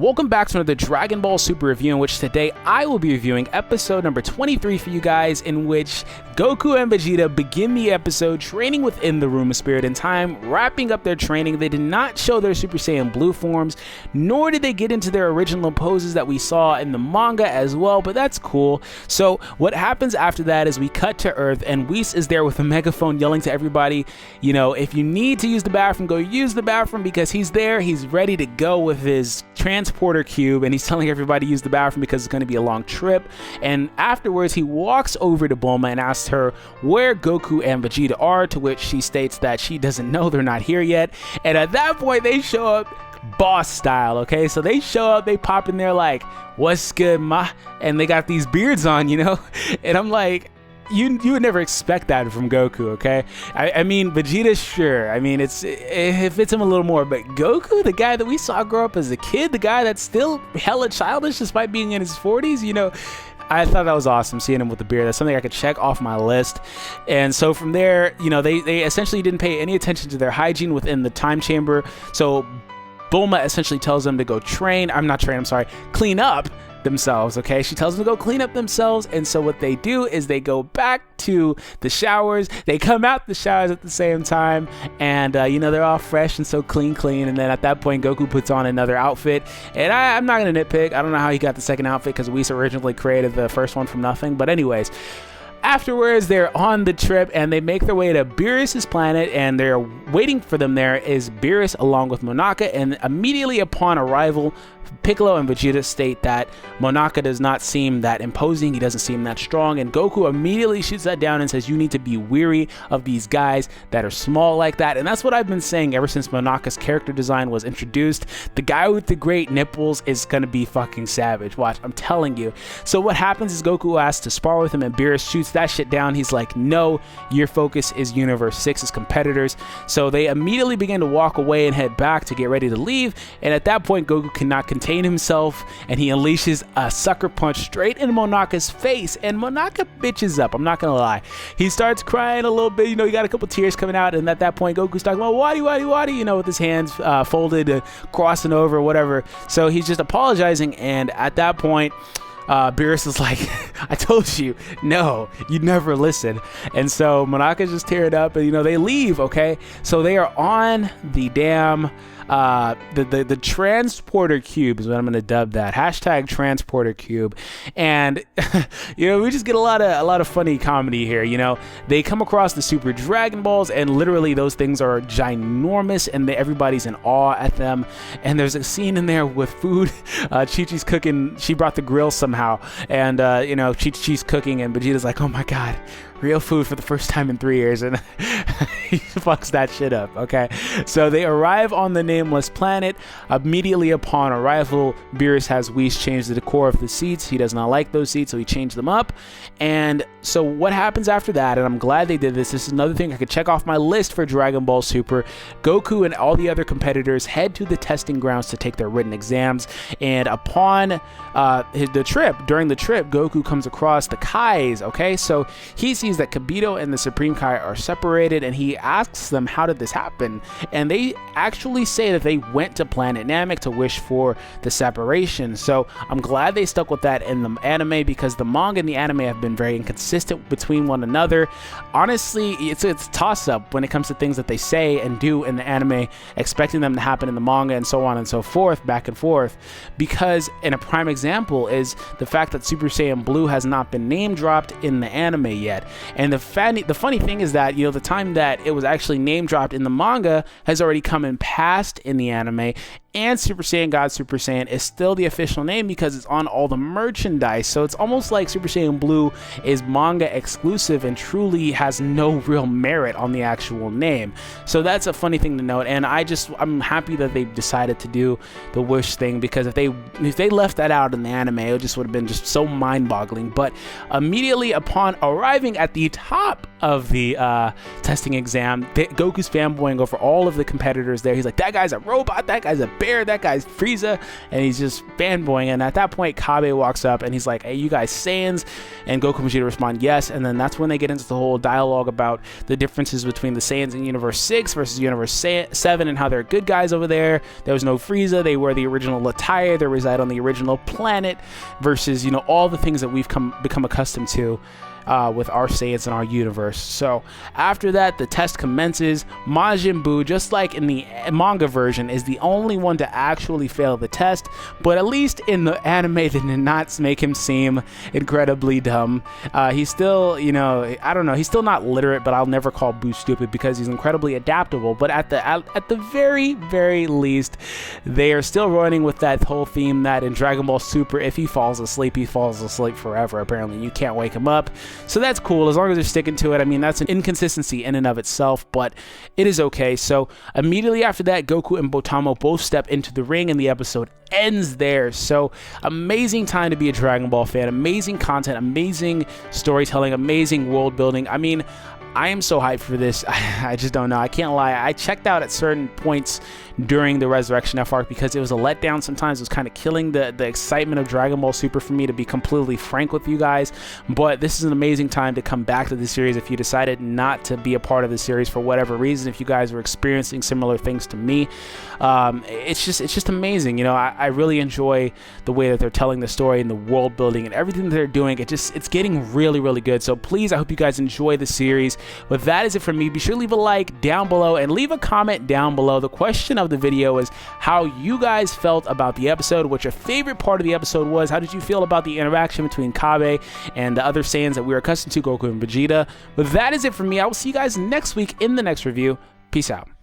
Welcome back to another Dragon Ball Super review, in which today I will be reviewing episode number 23 for you guys, in which Goku and Vegeta begin the episode training within the Room of Spirit and Time, wrapping up their training. They did not show their Super Saiyan Blue forms, nor did they get into their original poses that we saw in the manga as well, but that's cool. So what happens after that is we cut to Earth, and Whis is there with a megaphone yelling to everybody, you know, if you need to use the bathroom, go use the bathroom, because he's there, he's ready to go with his transporter cube, and he's telling everybody to use the bathroom because it's going to be a long trip. And afterwards he walks over to Bulma and asks her where Goku and Vegeta are, to which she states that she doesn't know, they're not here yet. And at that point they show up boss style, okay? So they show up, they pop in there like, what's good, ma? And they got these beards on, you know? And I'm like, you would never expect that from Goku, okay? I mean, Vegeta, sure. I mean, it fits him a little more, but Goku, the guy that we saw grow up as a kid, the guy that's still hella childish despite being in his 40s, you know, I thought that was awesome, seeing him with the beard. That's something I could check off my list. And so from there, you know, they essentially didn't pay any attention to their hygiene within the time chamber. So Bulma essentially tells them to go clean up themselves, okay? She tells them to go clean up themselves, and so what they do is they go back to the showers. They come out the showers at the same time, and you know, they're all fresh and so clean, and then at that point Goku puts on another outfit, and I'm not gonna nitpick. I don't know how he got the second outfit, because Whis originally created the first one from nothing, but anyways, afterwards, they're on the trip and they make their way to Beerus's planet, and they're waiting for them there is Beerus along with Monaka. And immediately upon arrival, Piccolo and Vegeta state that Monaka does not seem that imposing, he doesn't seem that strong, and Goku immediately shoots that down and says, you need to be weary of these guys that are small like that. And that's what I've been saying ever since Monaka's character design was introduced. The guy with the great nipples is gonna be fucking savage. Watch, I'm telling you. So what happens is Goku asks to spar with him, and Beerus shoots that shit down. He's like, no, your focus is Universe 6's competitors. So they immediately begin to walk away and head back to get ready to leave, and at that point Goku cannot contain himself, and he unleashes a sucker punch straight into Monaka's face, and Monaka bitches up, I'm not gonna lie. He starts crying a little bit, you know, he got a couple tears coming out, and at that point Goku's talking about wadi, you know, with his hands folded, crossing over, whatever. So he's just apologizing, and at that point Beerus is like, I told you, no, you never listen. And so Monaka's just tearing up, and you know, they leave, okay? So they are on the damn the transporter cube is what I'm gonna dub that, hashtag transporter cube. And you know, we just get a lot of funny comedy here. You know, they come across the Super Dragon Balls, and literally those things are ginormous, and everybody's in awe at them. And there's a scene in there with food. Chi-Chi's cooking, she brought the grill somehow, and you know, Chi-Chi's cooking, and Vegeta's like, oh my god, real food for the first time in 3 years, and he fucks that shit up, okay? So they arrive on the nameless planet. Immediately upon arrival, Beerus has Whis change the decor of the seats. He does not like those seats, so he changed them up. And so what happens after that, and I'm glad they did this, this is another thing I could check off my list for Dragon Ball Super. Goku and all the other competitors head to the testing grounds to take their written exams, and upon during the trip, Goku comes across the Kais, okay? So he sees that Kibito and the Supreme Kai are separated, and he asks them, how did this happen? And they actually say that they went to Planet Namek to wish for the separation. So I'm glad they stuck with that in the anime, because the manga and the anime have been very inconsistent between one another. Honestly, it's a toss-up when it comes to things that they say and do in the anime, expecting them to happen in the manga, and so on and so forth, back and forth. Because, and a prime example is the fact that Super Saiyan Blue has not been name dropped in the anime yet. And the funny thing is that, you know, the time that it was actually name dropped in the manga has already come and passed in the anime, and Super Saiyan God Super Saiyan is still the official name because it's on all the merchandise. So it's almost like Super Saiyan Blue is manga exclusive and truly has no real merit on the actual name. So that's a funny thing to note, and I'm happy that they decided to do the wish thing, because if they left that out in the anime, it just would have been just so mind-boggling. But immediately upon arriving at the top of the testing exam, Goku's fanboying over all of the competitors there. He's like, that guy's a robot, that guy's a bear, that guy's Frieza, and he's just fanboying. And at that point, Kabe walks up and he's like, hey, you guys Saiyans? And Goku and Vegeta respond yes, and then that's when they get into the whole dialogue about the differences between the Saiyans in Universe 6 versus Universe 7 and how they're good guys over there. There was no Frieza, they wear the original attire, they reside on the original planet, versus, you know, all the things that we've become accustomed to with our Saiyans in our universe. So after that, the test commences. Majin Buu, just like in the manga version, is the only one to actually fail the test, but at least in the anime, they did not make him seem incredibly dumb. He's still, you know, I don't know, he's still not literate, but I'll never call Buu stupid because he's incredibly adaptable. But at the very least, they are still running with that whole theme that in Dragon Ball Super, if he falls asleep, he falls asleep forever. Apparently, you can't wake him up. So that's cool, as long as they're sticking to it. I mean, that's an inconsistency in and of itself, but it is okay. So immediately after that, Goku and Botamo both step into the ring, and the episode ends there. So amazing time to be a Dragon Ball fan. Amazing content, amazing storytelling, amazing world building. I mean, I am so hyped for this. I just don't know. I can't lie. I checked out at certain points during the Resurrection F arc because it was a letdown. Sometimes it was kind of killing the excitement of Dragon Ball Super for me, to be completely frank with you guys. But this is an amazing time to come back to the series if you decided not to be a part of the series for whatever reason. If you guys were experiencing similar things to me, it's just amazing. You know, I really enjoy the way that they're telling the story and the world building and everything that they're doing. It's getting really good. So please, I hope you guys enjoy the series. But that is it from me. Be sure to leave a like down below and leave a comment down below. The question of the video is how you guys felt about the episode, what your favorite part of the episode was. How did you feel about the interaction between Kabe and the other Saiyans that we were accustomed to, Goku and Vegeta? But that is it from me. I will see you guys next week in the next review. Peace out.